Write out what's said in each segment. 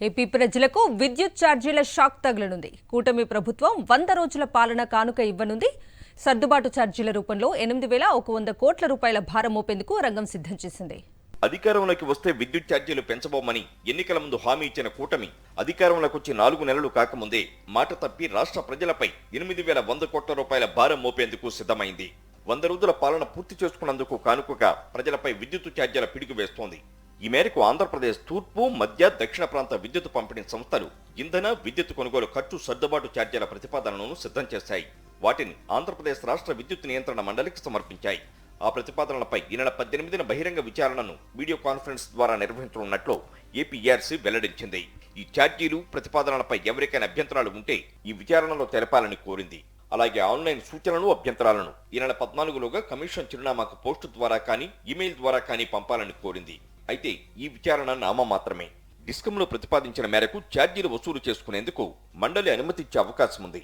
AP ప్రజలకు విద్యుత్ ఛార్జీల షాక్ తగలనుంది. కూటమి ప్రభుత్వం 100 రోజుల పాలన కానుక ఇవ్వనుంది. సర్దుబాటు ఛార్జీల రూపంలో 8,100 కోట్ల రూపాయల భారం మోపేందుకు రంగం సిద్ధం చేసింది. అధికారంలోకి వస్తే విద్యుత్ ఛార్జీలు పెంచబోమని ఎన్నికల ముందు హామీ ఇచ్చిన కూటమి అధికారంలోకి వచ్చి 4 నెలలు కాకముందే మాట తప్పి రాష్ట్ర ప్రజలపై 8,100 కోట్ల రూపాయల భారం మోపేందుకు సిద్ధమైంది. 100 రోజుల పాలన పూర్తి చేసుకున్నందుకు కానుకగా ప్రజలపై విద్యుత్ ఛార్జీల పిడుగు వేస్తోంది. ఈ మేరకు ఆంధ్రప్రదేశ్ తూర్పు, మధ్య, దక్షిణ ప్రాంత విద్యుత్ పంపిణీ సంస్థలు ఇంధన, విద్యుత్ కొనుగోలు ఖర్చు సర్దుబాటు ఛార్జీల ప్రతిపాదనలను సిద్ధం చేశాయి. వాటిని ఆంధ్రప్రదేశ్ రాష్ట్ర విద్యుత్ నియంత్రణ మండలికి సమర్పించాయి. ఆ ప్రతిపాదనలపై ఈ నెల 18న బహిరంగ విచారణను వీడియో కాన్ఫరెన్స్ ద్వారా నిర్వహించనున్నట్లు ఏపీఆర్సీ వెల్లడించింది. ఈ ఛార్జీలు, ప్రతిపాదనలపై ఎవరికైనా అభ్యంతరాలు ఉంటే ఈ విచారణలో తెలపాలని కోరింది. అలాగే ఆన్లైన్ సూచనలు, అభ్యంతరాలను ఈ నెల 14లోగా కమిషన్ చిరునామాకు పోస్టు ద్వారా కానీ, ఇమెయిల్ ద్వారా కానీ పంపాలని కోరింది. అయితే ఈ విచారణ నామమాత్రమే. డిస్కంలో ప్రతిపాదించిన మేరకు ఛార్జీలు వసూలు చేసుకునేందుకు మండలి అనుమతిచ్చే అవకాశం ఉంది.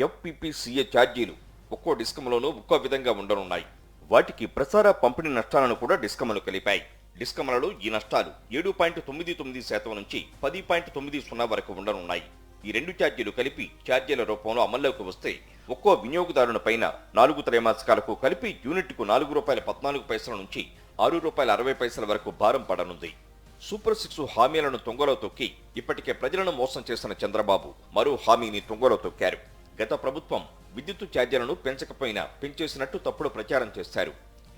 ఎఫ్పీపీసీఏ ఛార్జీలు ఒక్కో డిస్కంలోనూ ఒక్కో విధంగా ఉండనున్నాయి. వాటికి ప్రసార, పంపిణీ నష్టాలను కూడా డిస్కమ్లు కలిపాయి. డిస్కమ్లలో ఈ నష్టాలు 7.99% నుంచి 10.90 వరకు ఉండనున్నాయి. ఈ రెండు ఛార్జీలు కలిపి ఛార్జీల రూపంలో అమల్లోకి వస్తే ఒక్కో వినియోగదారుని పైన 4 త్రైమాసికాలకు కలిపి యూనిట్కు ₹4.14 నుంచి ₹6.60 వరకు భారం పడనుంది. సూపర్ 6 హామీలను తుంగలో తొక్కి ఇప్పటికే ప్రజలను మోసం చేసిన చంద్రబాబు మరో హామీని తుంగలో తొక్కారు. గత ప్రభుత్వం విద్యుత్ ఛార్జీలను పెంచకపోయినా పెంచేసినట్టు తప్పుడు ప్రచారం చేశారు.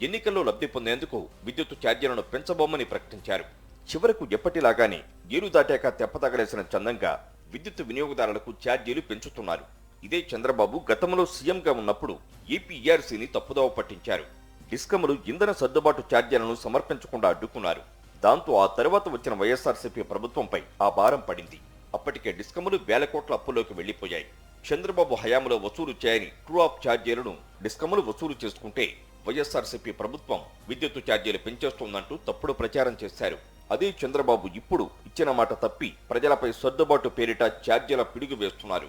ఎన్నికల్లో లబ్ధి పొందేందుకు విద్యుత్ ఛార్జీలను పెంచబోమని ప్రకటించారు. చివరకు ఎప్పటిలాగానే ఏరు దాటాక తెప్పతగలేసిన చందంగా విద్యుత్ వినియోగదారులకు ఛార్జీలు పెంచుతున్నారు. ఇదే చంద్రబాబు గతంలో సీఎంగా ఉన్నప్పుడు ఏపీఆర్సీని తప్పుదోవ పట్టించారు. డిస్కమ్లు ఇంధన సర్దుబాటు ఛార్జీలను సమర్పించకుండా అడ్డుకున్నారు. దాంతో ఆ తర్వాత వచ్చిన వైఎస్ఆర్సీపీ ప్రభుత్వంపై ఆ భారం పడింది. అప్పటికే డిస్కమ్లు వేల కోట్ల అప్పుల్లోకి వెళ్లిపోయాయి. చంద్రబాబు హయాంలో వసూలు చేయని ట్రూ ఆఫ్ ఛార్జీలను డిస్కమ్లు వసూలు చేసుకుంటే వైఎస్ఆర్సీపీ ప్రభుత్వం విద్యుత్ ఛార్జీలు పెంచేస్తోందంటూ తప్పుడు ప్రచారం చేశారు. అదే చంద్రబాబు ఇప్పుడు ఇచ్చిన మాట తప్పి ప్రజలపై సర్దుబాటు పేరిట ఛార్జీల పిడుగు వేస్తున్నారు.